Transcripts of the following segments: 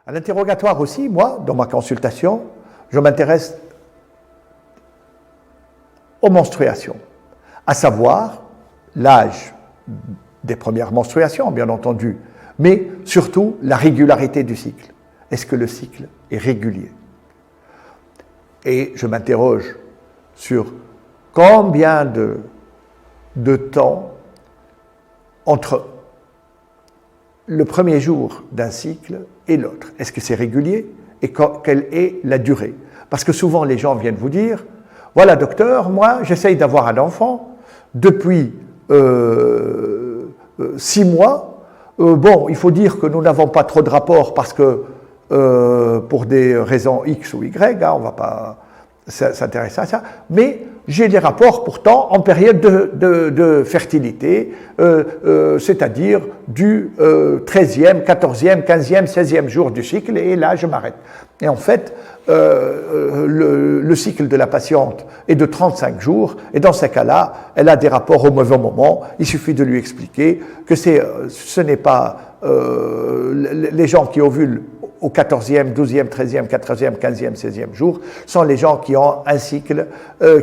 À l'interrogatoire aussi, moi, dans ma consultation, je m'intéresse aux menstruations, à savoir l'âge des premières menstruations, bien entendu, mais surtout la régularité du cycle. Est-ce que le cycle est régulier? Et je m'interroge sur combien de temps entre le premier jour d'un cycle et l'autre. Est-ce que c'est régulier et quelle est la durée? Parce que souvent les gens viennent vous dire, voilà docteur, moi j'essaye d'avoir un enfant depuis 6 mois. Bon, il faut dire que nous n'avons pas trop de rapports parce que pour des raisons X ou Y, hein, on ne va pas s'intéresser à ça, mais j'ai des rapports pourtant en période de fertilité, c'est-à-dire du 13e, 14e, 15e, 16e jour du cycle, et là je m'arrête. Et en fait, le cycle de la patiente est de 35 jours, et dans ces cas-là, elle a des rapports au mauvais moment. Il suffit de lui expliquer que ce n'est pas les gens qui ovulent au 14e, 12e, 13e, 14e, 15e, 16e jour, sont les gens qui ont un cycle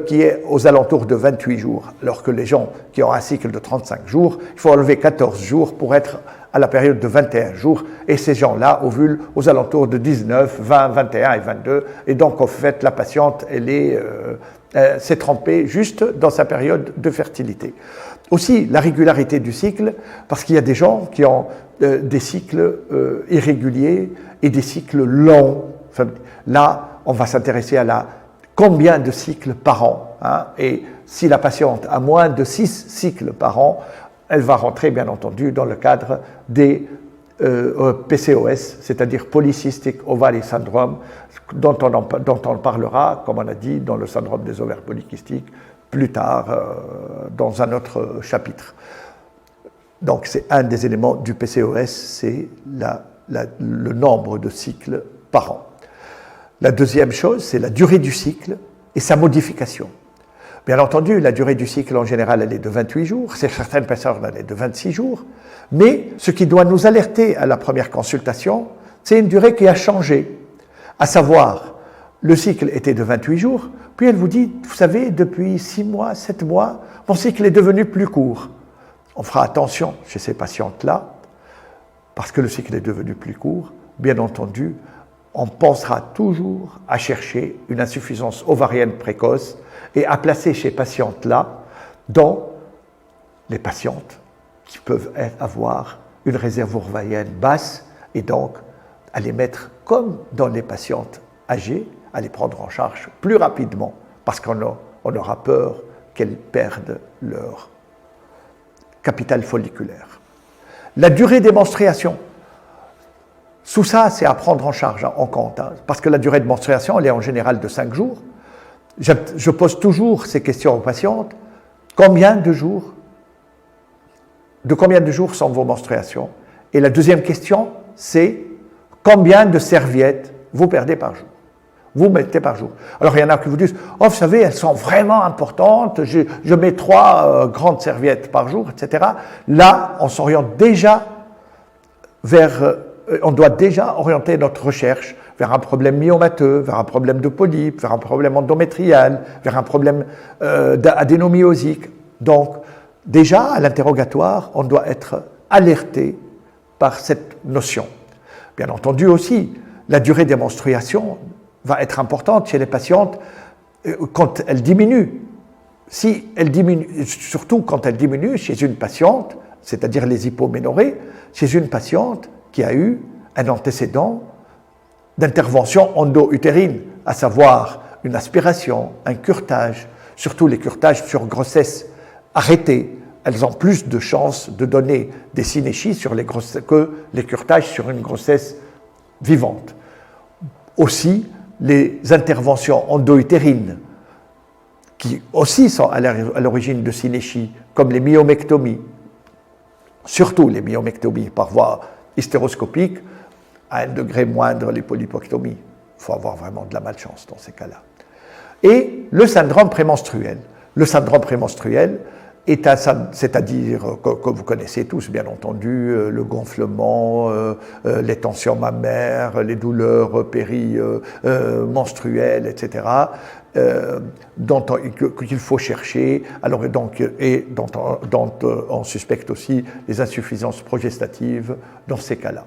qui est aux alentours de 28 jours. Alors que les gens qui ont un cycle de 35 jours, il faut enlever 14 jours pour être à la période de 21 jours. Et ces gens-là ovulent aux alentours de 19, 20, 21 et 22. Et donc, en fait, la patiente, s'est trempée juste dans sa période de fertilité. Aussi, la régularité du cycle, parce qu'il y a des gens qui ont des cycles irréguliers et des cycles longs. Enfin, là, on va s'intéresser à combien de cycles par an. Hein, et si la patiente a moins de 6 cycles par an, elle va rentrer, bien entendu, dans le cadre des PCOS, c'est-à-dire Polycystic Ovary Syndrome, dont on parlera, comme on a dit, dans le syndrome des ovaires polykystiques, plus tard, dans un autre chapitre. Donc, c'est un des éléments du PCOS, c'est le nombre de cycles par an. La deuxième chose, c'est la durée du cycle et sa modification. Bien entendu, la durée du cycle, en général, elle est de 28 jours. Certaines personnes, elle est de 26 jours. Mais ce qui doit nous alerter à la première consultation, c'est une durée qui a changé. À savoir, le cycle était de 28 jours, puis elle vous dit, vous savez, depuis 6 mois, 7 mois, mon cycle est devenu plus court. On fera attention chez ces patientes-là, parce que le cycle est devenu plus court. Bien entendu, on pensera toujours à chercher une insuffisance ovarienne précoce et à placer ces patientes-là dans les patientes qui peuvent avoir une réserve ovarienne basse et donc à les mettre comme dans les patientes âgées, à les prendre en charge plus rapidement parce qu'on aura peur qu'elles perdent leur capital folliculaire. La durée des menstruations, sous ça, c'est à prendre en charge, en compte, hein, parce que la durée de menstruation, elle est en général de 5 jours. Je pose toujours ces questions aux patientes. De combien de jours sont vos menstruations? Et la deuxième question, c'est combien de serviettes vous perdez par jour? Vous mettez par jour. Alors, il y en a qui vous disent, oh, vous savez, elles sont vraiment importantes, je mets 3 grandes serviettes par jour, etc. Là, on s'oriente déjà on doit déjà orienter notre recherche vers un problème myomateux, vers un problème de polype, vers un problème endométrial, vers un problème adénomyosique. Donc, déjà, à l'interrogatoire, on doit être alerté par cette notion. Bien entendu aussi, la durée des menstruations va être importante chez les patientes quand elle diminue. Si elle diminue, surtout quand elle diminue chez une patiente, c'est-à-dire les hypoménorrhées, chez une patiente qui a eu un antécédent d'intervention endo-utérine, à savoir une aspiration, un curetage, surtout les curetages sur grossesse arrêtée, elles ont plus de chances de donner des synéchies que les curetages sur une grossesse vivante. Aussi, les interventions endo-utérines, qui aussi sont à l'origine de synéchies, comme les myomectomies, surtout les myomectomies par voie hystéroscopique, à un degré moindre les polypectomies. Il faut avoir vraiment de la malchance dans ces cas-là. Et le syndrome prémenstruel. Le syndrome prémenstruel, c'est-à-dire que vous connaissez tous, bien entendu, le gonflement, les tensions mammaires, les douleurs périmenstruelles, etc., qu'il faut chercher. Alors, on suspecte aussi les insuffisances progestatives dans ces cas-là.